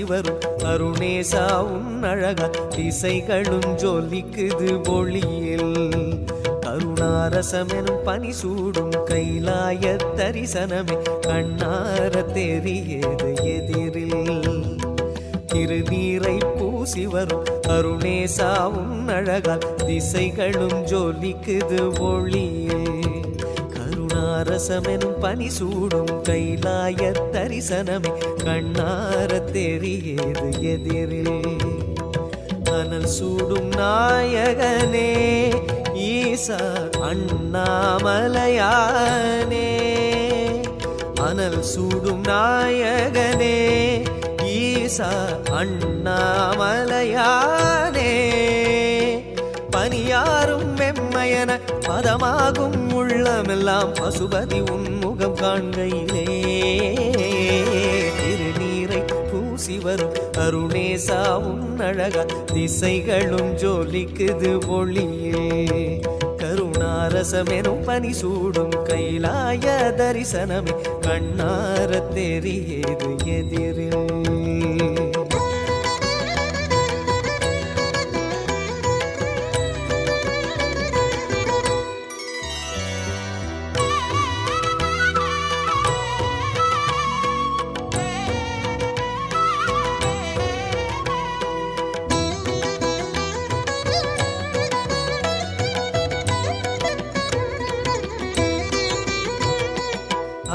வரும் அருணேசா உன் அழகா திசைகளும் ஜொலிக்குது ஒளியில் கருணாரசமெனும் பனி சூடும் கைலாய தரிசனமே கண்ணார தெரியுது எதிரில் திருநீரை பூசி வரும் அருணேசா உன் அழகா திசைகளும் ஜொலிக்குது ஒளியில் கருணாரசமெனும் பனி சூடும் கைலாய தரிசனமே கண்ணார தெரியுது எதிரில் அனல் சூடும் நாயகனே ஈசா அண்ணாமலையானே அனல் சூடும் நாயகனே ஈசா அண்ணாமலையானே பனியாரும் வெம்மையன பதமாகும் உள்ளமெல்லாம் பசுபதி உன்முகம் காண்கையிலே திருநீரை பூசி வரும் அருணேசா உன் அழகா திசைகளும் ஜொலிக்குது ஒளியே கருணாரசமெனும் பனி சூடும் கைலாய தரிசனமே கண்ணார தெரியுது எதிரில்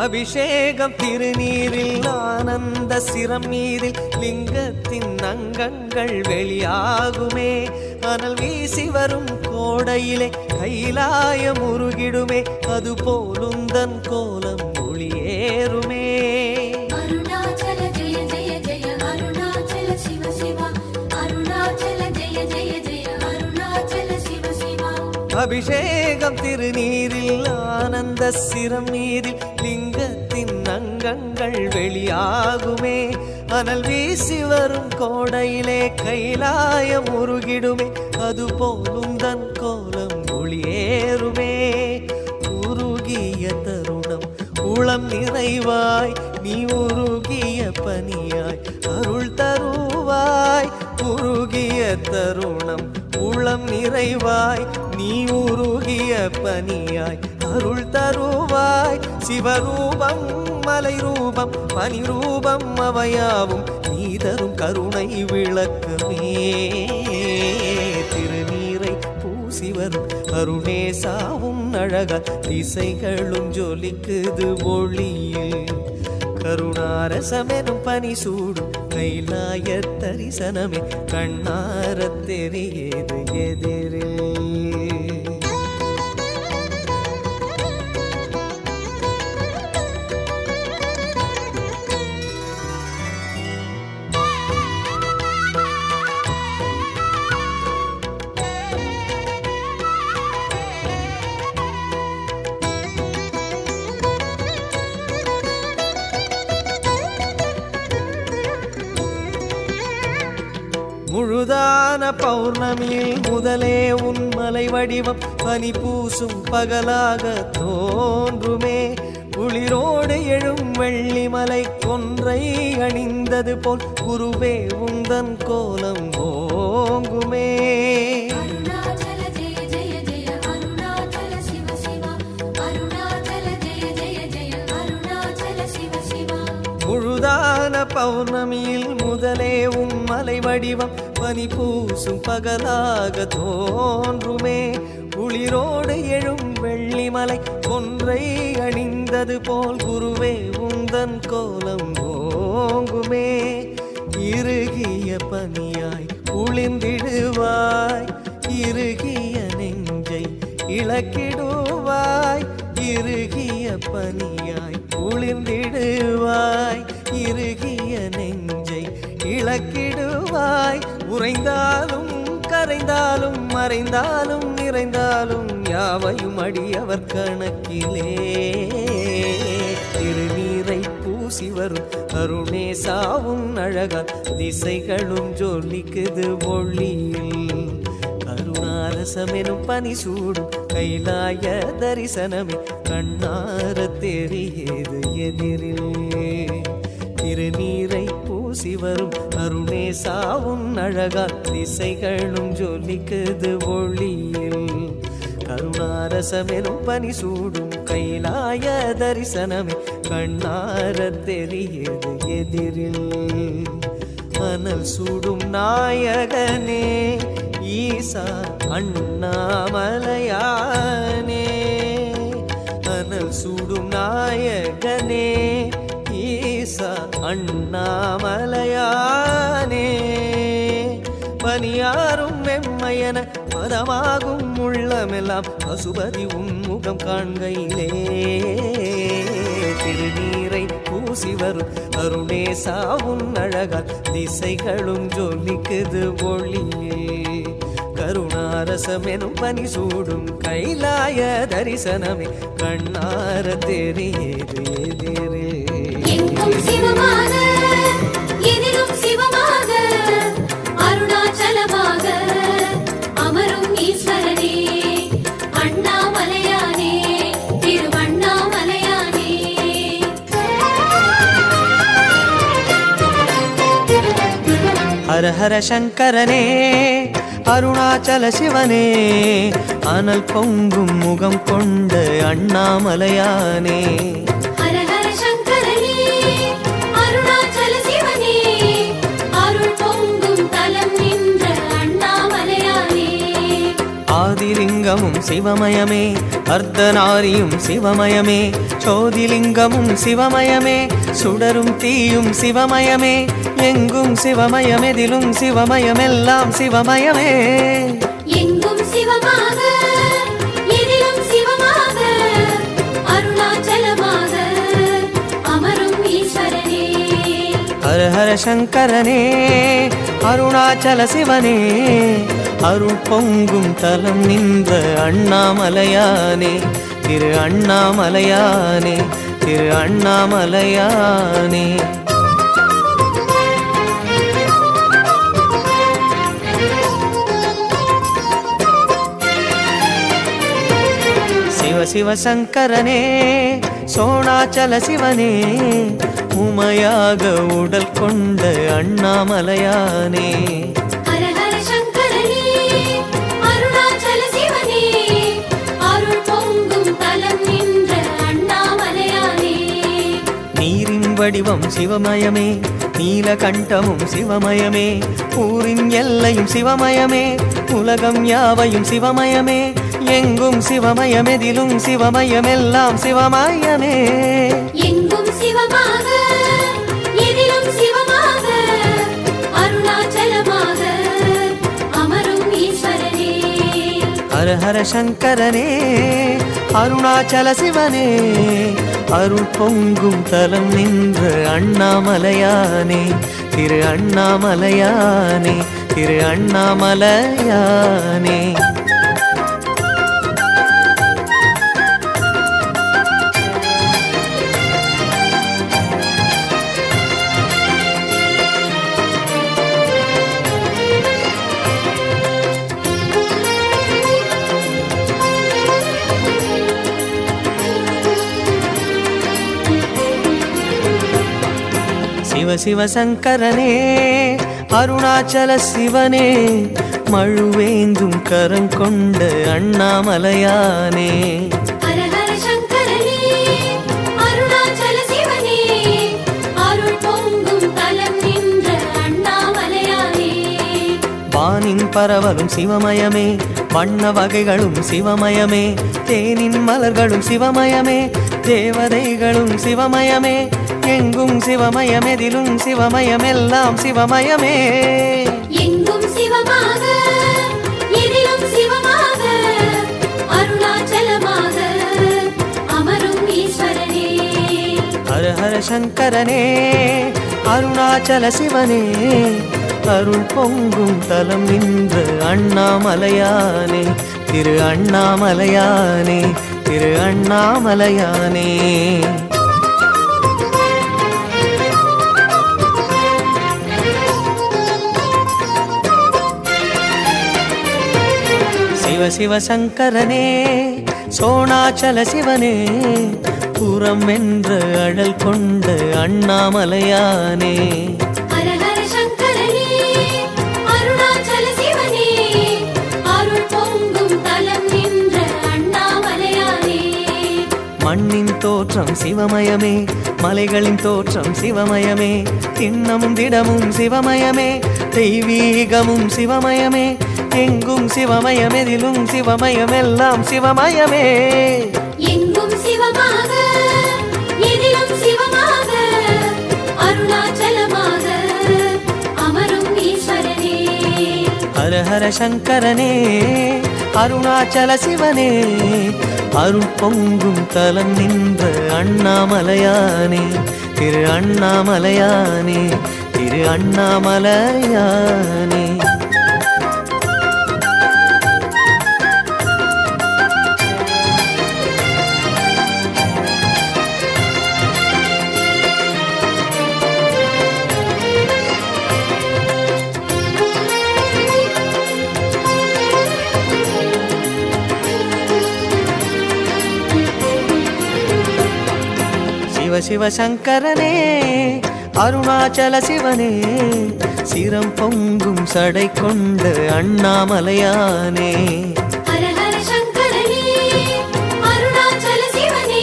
அபிஷேகம் திருநீரில் ஆனந்த சிரம் நீரில் லிங்கத்தின் அங்கங்கள் வெளியாகுமே அனல் வீசி வரும் கோடையிலே கைலாயம் உருகிடுமே அது போலுந்தன் கோலம் ஒளியேறுமே அருணாச்சல ஜெய ஜெய ஜெய அருணாச்சல சிவ சிவ அருணாச்சல ஜெய ஜெய ஜெய அருணாச்சல சிவ சிவ அபிஷேகம் திருநீரில் ஆனந்த சிரம் நீரில் லிங்கத்தின் அங்கங்கள் வெளியாகுமே அனல் வீசி வரும் கோடையிலே கைலாயம் உருகிடுமே அது போலும் தன் கோலம் ஒளியேறுமே உருகிய தருணம் உளம் நிறைவாய் நீ உருகிய பனியாய் அருள் தருவாய் உருகிய தருணம் உளம் நிறைவாய் நீ உருகிய பனியாய் அருள் தருவாய் சிவரூபம் மலை ரூபம் பனி ரூபம் அவையாவும் நீ தரும் கருணை விளக்கமே திருநீரை பூசி வரும் அருணேசாவும் அழகா திசைகளும் ஜொலிக்குது ஒளியில் கருணாரசமெனும் பனி சூடும் கைலாய தரிசனமே கண்ணார தெரியுது எதிரில் முழுதான பௌர்ணமியில் முதலே உன் மலை வடிவம் பனி பூசும் பகலாக தோன்றுமே குளிரோடு எழும் வெள்ளிமலை கொன்றை அணிந்தது போல் குருவே உந்தன் கோலம் ஓங்குமே அருணாச்சல ஜெய ஜெய ஜெய அருணாச்சல சிவ சிவ அருணாச்சல ஜெய ஜெய ஜெய அருணாச்சல சிவ சிவ முழுதான பௌர்ணமியில் முதலே உன் மலை வடிவம் பனி பூசும் பகலாக தோன்றுமே குளிரோடு எழும் வெள்ளிமலை கொன்றை அணிந்தது போல் குருவே உந்தன் கோலம் ஓங்குமே இறுகிய பனியாய் குளிர்ந்திடுவாய் இறுகிய நெஞ்சை இழக்கிடுவாய் இறுகிய பனியாய் குளிர்ந்திடுவாய் இறுகிய நெஞ்சை இழக்கிடுவாய் உறைந்தாலும் கரைந்தாலும் மறைந்தாலும் நிறைந்தாலும் யாவையும் அடியவர் கணக்கிலே திருநீரை பூசி வரும் அருணேசாவும் அழகா திசைகளும் ஜொலிக்குது ஒளியில் கருணாரசமெனும் பனி சூடும் கைலாய தரிசனமே கண்ணார தெரியுது எதிரில் திருநீரை பூ பூசி வரும் அருணேசாவும் அழகால் திசைகளும் ஜொலிக்குது ஒளியில் கருணாரசமெனும் பனி சூடும் கைலாய தரிசனமே கண்ணார தெரியுது எதிரில் அனல் சூடும் நாயகனே ஈசா அண்ணாமலையானே அனல் சூடும் நாயகனே ஈசா அண்ணாமலையானே பனியாரும் மெம்மையன பதமாகும் உள்ளமெல்லாம் பசுபதி உன்முகம் காண்கையிலே திருநீரை பூசி வரும் அருணேசாவும் அழகால் திசைகளும் ஜொலிக்குது ஒளியே கருணாரசமெனும் பனி சூடும் கைலாய தரிசனமே கண்ணார தெரியுது எதிரே எங்கும் சிவமாக எதிலும் சிவமாக அருணாச்சலமாக அமரும் ஈஸ்வரனே அண்ணாமலையானே திருவண்ணாமலையானே ஹர ஹர சங்கரனே அருணாச்சல சிவனே அனல் பொங்கும் முகம் கொண்ட அண்ணாமலையானே ஹர ஹர சங்கரனே அருணாச்சல சிவனே அருள் பொங்கும் தலம் நின்ற அண்ணாமலையானே ஆதிலிங்கமும் சிவமயமே அர்த்தநாரியும் சிவமயமே சோதிலிங்கமும் சிவமயமே சுடரும் தீயும் சிவமயமே எங்கும் சிவமயமெதிலும் சிவமயமெல்லாம் சிவமயமே எங்கும் சிவமாக எதிலும் சிவமாக அருணாச்சலமாக அமரும் ஈஸ்வரனே ஹர ஹர சங்கரனே அருணாச்சல சிவனே அருள் பொங்கும் தலம் நின்ற அண்ணாமலையானே திரு அண்ணாமலையானே திரு அண்ணாமலையானே சிவ சிவ சங்கரனே சோணாச்சல சிவனே உமையாக உடல் கொண்ட அண்ணாமலையானே ஹர ஹர சங்கரனே அருணாச்சல சிவனே அருள் பொங்கும் தலம் நின்ற அண்ணாமலையானே நீரின் வடிவம் சிவமயமே நீலகண்டமும் சிவமயமே ஊரின் எல்லையும் சிவமயமே உலகம் யாவையும் சிவமயமே எங்கும் சிவமயமெதிலும் சிவமயமெல்லாம் சிவமயமே எங்கும் சிவமாக எதிலும் சிவமாக அருணாச்சலமாக அமரும் ஈஸ்வரனே ஹர ஹர சங்கரனே அருணாச்சல சிவனே அருள் பொங்கும் தலம் நின்ற அண்ணாமலையானே திரு அண்ணாமலையானே திரு அண்ணாமலையானே சிவ சிவ சங்கரனே அருணாச்சல சிவனே மழுவேந்தும் கரம் கொண்ட அண்ணாமலையானே ஹர ஹர சங்கரனே அருணாச்சல சிவனே அருள் பொங்கும் தலம் நின்ற அண்ணாமலையானே வானின் பரவலும் சிவமயமே வண்ண வகைகளும் சிவமயமே தேனின் மலர்களும் சிவமயமே தேவதைகளும் சிவமயமே எங்கும் சிவமயமெதிலும் சிவமயமெல்லாம் சிவமயமே எங்கும் சிவமாக எதிலும் சிவமாக அருணாச்சலமாக அமரும் ஈஸ்வரனே ஹர ஹர சங்கரனே அருணாச்சல சிவனே அருள் பொங்கும் தலம் நின்ற அண்ணாமலையானே திரு அண்ணாமலையானே திரு அண்ணாமலையானே சிவ சிவ சங்கரனே சோணாச்சல சிவனே புறம் என்ற அழல் கொண்ட அண்ணாமலையானே ஹர மண்ணின் தோற்றம் சிவமயமே, மலைகளின் தோற்றம் சிவமயமே, திண்ணமும் திடமும் சிவமயமே, தெய்வீகமும் சிவமயமே, எங்கும் சிவமயமெதிலும் சிவமயம் எல்லாம் சிவமயமே. எங்கும் சிவமாக எதிலும் சிவமாக அருணாச்சலமாக அமரும் ஈஸ்வரனே. ஹர ஹர சங்கரனே அருணாச்சல சிவனே, அருள் பொங்கும் தலம் நின்ற அண்ணாமலையானே, திரு அண்ணாமலையானே, திரு அண்ணாமலையானே. சிவ சிவ சங்கரனே அருணாச்சல சிவனே, சிரம் பொங்கும் சடை கொண்ட அண்ணாமலையானே. ஹர ஹர சங்கரனே அருணாச்சல சிவனே,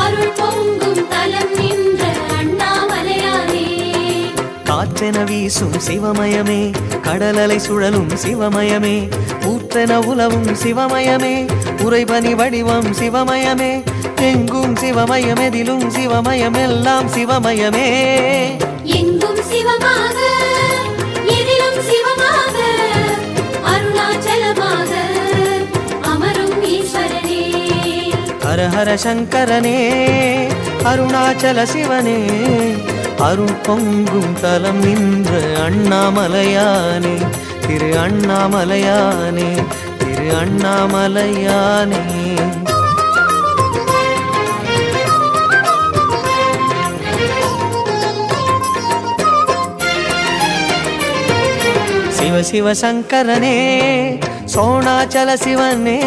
அருள் பொங்கும் தலம் நின்ற அண்ணாமலையானே. காற்றென வீசும் சிவமயமே, கடலலை சுழலும் சிவமயமே, ஊற்றென உலவும் சிவமயமே, உறைபனி வடிவம் சிவமயமே, எங்கும் சிவமயமெதிலும் சிவமயம் எல்லாம் சிவமயமே. எங்கும் சிவமாக எதிலும் சிவமாக அருணாச்சலமாக அமரும் ஈஸ்வரனே. ஹர ஹர சங்கரனே அருணாச்சல சிவனே, அருள் பொங்கும் தலம் நின்ற அண்ணாமலையானே, திரு அண்ணாமலையானே, திரு அண்ணாமலையானே. சிவ சிவ சங்கரனே சோணாச்சல சிவனே,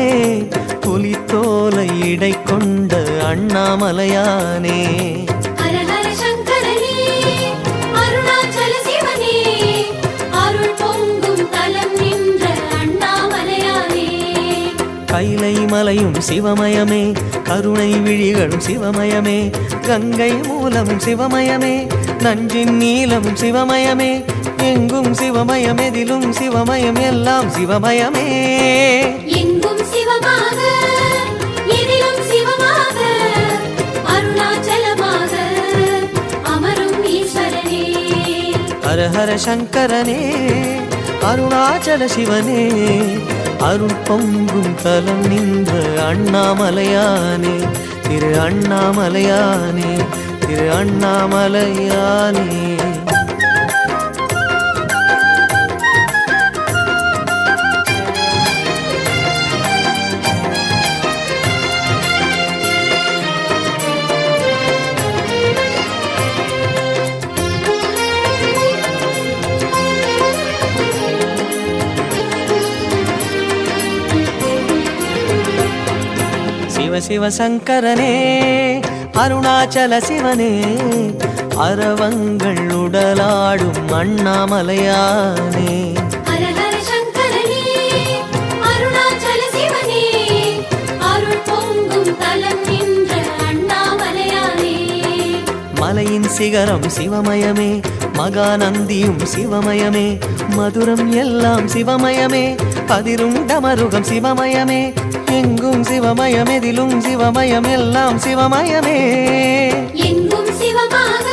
புலித்தோலை இடை கொண்ட அண்ணாமலையானே. ஹர ஹர சங்கரனே அருணாச்சல சிவனே, அருள் பொங்கும் தலம் நின்ற அண்ணாமலையானே. கைலை மலையும் சிவமயமே, கருணை விழிகளும் சிவமயமே, கங்கை மூலமும் சிவமயமே, நஞ்சின் நீளமும் சிவமயமே, எங்கும் சிவமயமெதிலும் சிவமயம் எல்லாம் சிவமயமே. எங்கும் சிவமாக எதிலும் சிவமாக அருணாச்சலமாக அமரும் ஈஸ்வரனே. ஹர ஹர சங்கரனே அருணாச்சல சிவனே, அருள் பொங்கும் தலம் நின்ற அண்ணாமலையானே, திரு அண்ணாமலையானே, திரு அண்ணாமலையானே. சிவ சிவ சங்கரனே அருணாச்சல சிவனே, அரவங்கள் உடலாடும் அண்ணாமலையானே. ஹர ஹர சங்கரனே அருணாச்சல சிவனே, அருள் பொங்கும் தலம் நின்ற அண்ணாமலையானே. மலையின் சிகரம் சிவமயமே, மகாநந்தியும் சிவமயமே, மதுரம் எல்லாம் சிவமயமே, அதிரும் டமருகம் சிவமயமே, எங்கும் சிவமயமெதிலும் சிவமயம் எல்லாம் சிவமயமே. எங்கும் சிவமாக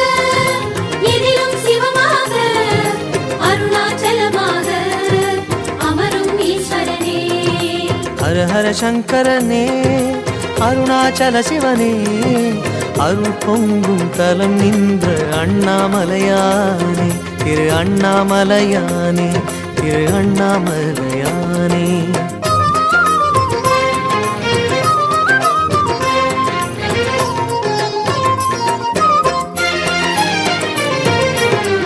எதிலும் சிவமாக அருணாச்சலமாக அமரும் ஈஸ்வரனே. ஹர ஹர சங்கரனே அருணாச்சல சிவனே, அருள் பொங்கும் தலம் நின்ற அண்ணாமலையானே, திரு அண்ணாமலையானே, திரு அண்ணாமலையானே.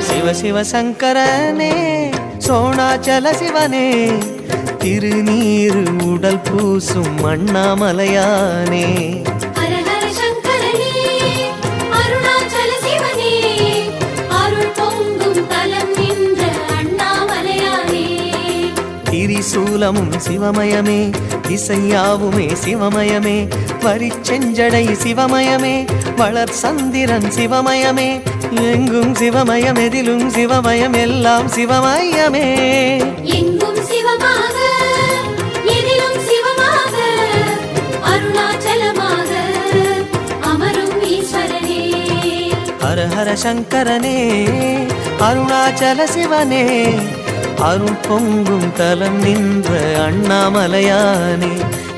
சிவ சிவ சங்கரனே சோணாச்சல சிவனே, திருநீரு உடல் பூசும் அண்ணாமலையானே. ஹர ஹர சங்கரனே அருணாச்சல சிவனே, அருள் பொங்கும் தலம் நின்ற அண்ணாமலையானே. திரிசூலமும் சிவமயமே, இசையாவுமே சிவமயமே, வரிச்செஞ்சடை சிவமயமே, வளர் சந்திரன் சிவமயமே, எங்கும் சிவமயம் எதிலும் சிவமயம் எல்லாம் சிவமயமே. எங்கும் சிவமாக எதிலும் சிவமாக அருணாச்சலமாக அமரும் ஈஸ்வரனே. ஹர ஹர சங்கரனே அருணாச்சல சிவனே, அருள் பொங்கும் தலம் நின்ற அண்ணாமலையானே,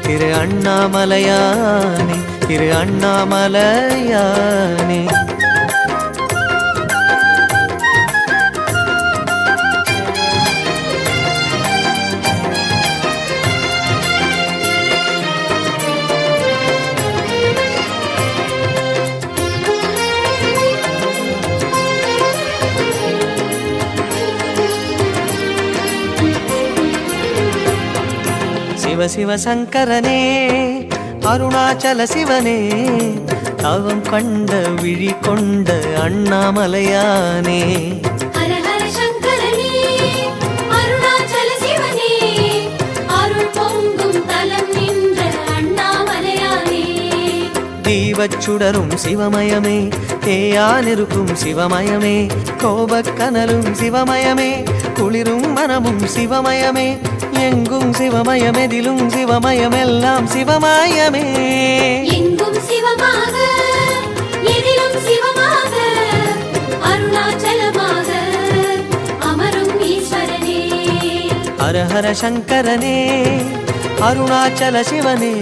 திரு அண்ணாமலையானே, திரு அண்ணாமலையானே. சிவ சிவ சங்கரனே அருணாச்சல சிவனே, தவம் கண்ட விழி கொண்ட அண்ணாமலையானே. ஹர ஹர சங்கரனே அருணாச்சல சிவனே, அருள் பொங்கும் தலம் நின்ற அண்ணாமலையானே. தீவச்சுடரும் சிவமயமே, தேயானிருக்கும் சிவமயமே, கோபக்கனலும் சிவமயமே, குளிரும் மனமும் சிவமயமே, எங்கும் சிவமயம் எதிலும் சிவமயம் எல்லாம் சிவமயமே. எங்கும் சிவமாக எதிலும் சிவமாக அருணாச்சலமாக அமரும் ஈஸ்வரனே. ஹர ஹர சங்கரனே அருணாச்சல சிவனே,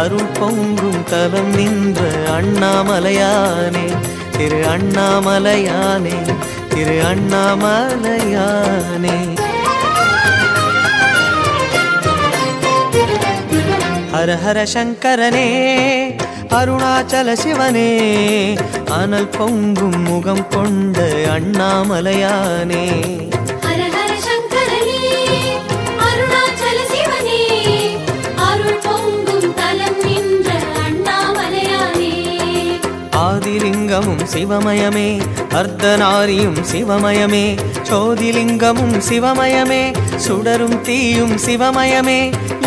அருள் பொங்கும் தலம் நின்ற அண்ணாமலையானே, திரு அண்ணாமலையானே, திரு அண்ணாமலையானே. ஹர ஹர சங்கரனே அருணாச்சல சிவனே, அனல் பொங்கும் முகம் கொண்ட அண்ணாமலையானே. ஹர ஹர சங்கரனே அருணாச்சல சிவனே, அருள் பொங்கும் தலம் நின்ற அண்ணாமலையானே. ஆதிலிங்கமும் சிவமயமே, அர்த்தநாரியும் சிவமயமே, சோதிலிங்கமும் சிவமயமே, சுடரும் தீயும் சிவமயமே,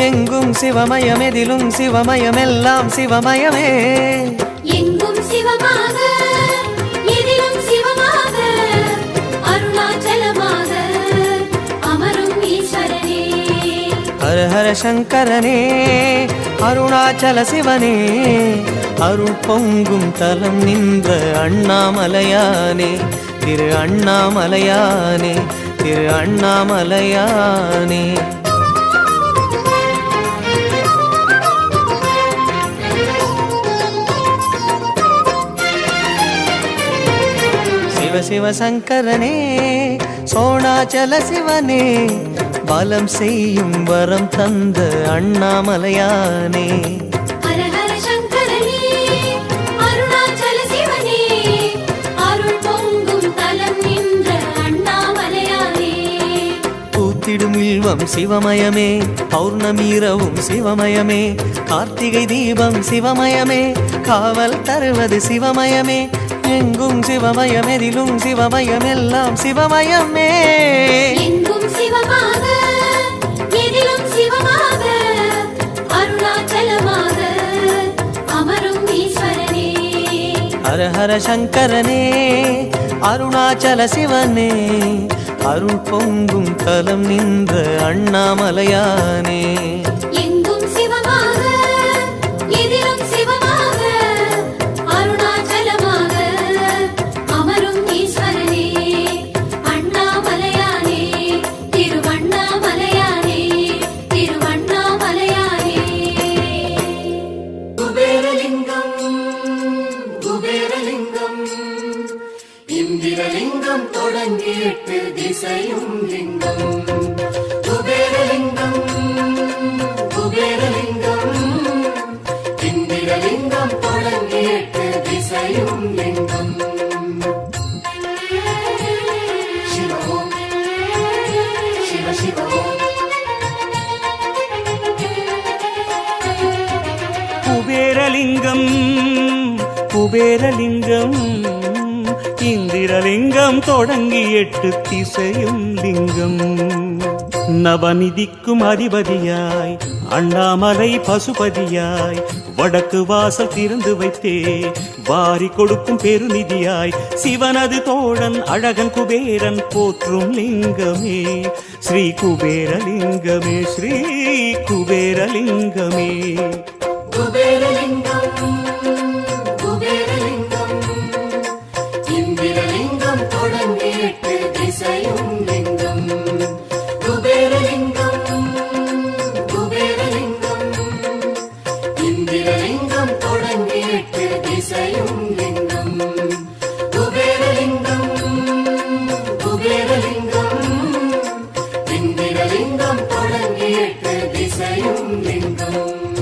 எங்கும் சிவமயம் எதிலும் சிவமயம் எல்லாம் சிவமயமே. எங்கும் சிவமாக எதிலும் சிவமாக அருணாச்சலமாக அமரும் ஈஸ்வரனே. ஹர ஹர சங்கரனே அருணாச்சல சிவனே, அருள் பொங்கும் தலம் நின்ற அண்ணாமலையானே, திரு அண்ணாமலையானே, திரு அண்ணாமலையானே. சிவ சிவ சங்கரனே சோணாச்சல சிவனே, பலம் செய்யும் வரம் தந்த அண்ணாமலையானே. ஹர ஹர சங்கரனே அருணாச்சல சிவனே, அருள் பொங்கும் தலம் நின்ற அண்ணாமலையானே. பூத்திடும் இல்வம் சிவமயமே, பௌர்ணமீரவும் சிவமயமே, கார்த்திகை தீபம் சிவமயமே, காவல் தருவது சிவமயமே, எங்கும் சிவமயம் எதிலும் சிவமயம் எல்லாம் சிவமயமே. எங்கும் சிவமாக எதிலும் சிவமாக அருணாச்சலமாக அமரும் ஈஸ்வரனே. ஹர ஹர சங்கரனே அருணாச்சல சிவனே, அருள் பொங்கும் தலம் நின்ற அண்ணாமலையானே. எங்கும் சிவமாக எதிலும் சிவமாக அருணாச்சலமாக அமரும் ஈஸ்வரனே. அண்ணாமலையானே திருவண்ணாமலையானே, திருவண்ணாமலையானே. குபேரலிங்கம் குபேரலிங்கம், இந்திரலிங்கம் தொடங்கி 8 திசையும் லிங்கம். குபேரலிங்கம் குபேரலிங்கம், இந்திரலிங்கம் தொடங்கி 8 திசையும் லிங்கம். சிவ ஓம் சிவ சிவ ஓம். குபேரலிங்கம் குபேரலிங்கம், இந்திரலிங்கம் தொடங்கி 8 திசையும் லிங்கம். நவநிதிக்கும் அதிபதியாய் அண்ணாமலை பசுபதியாய் வடக்கு வாசல் திறந்து வைத்தே வாரி கொடுக்கும் பெருநிதியாய் சிவனது தோழன் அழகன் குபேரன் போற்றும் லிங்கமே ஸ்ரீ குபேரலிங்கமே ஸ்ரீ குபேரலிங்கமே. குபேரலிங்கம் குபேரலிங்கம் இந்திரலிங்கம் தொடங்கி 8 திசையும் லிங்கம். குபேரலிங்கம் குபேரலிங்கம் இந்திரலிங்கம் தொடங்கி 8 திசையும் லிங்கம். குபேரலிங்கம் குபேரலிங்கம் இந்திரலிங்கம் தொடங்கி 8 திசையும் லிங்கம்.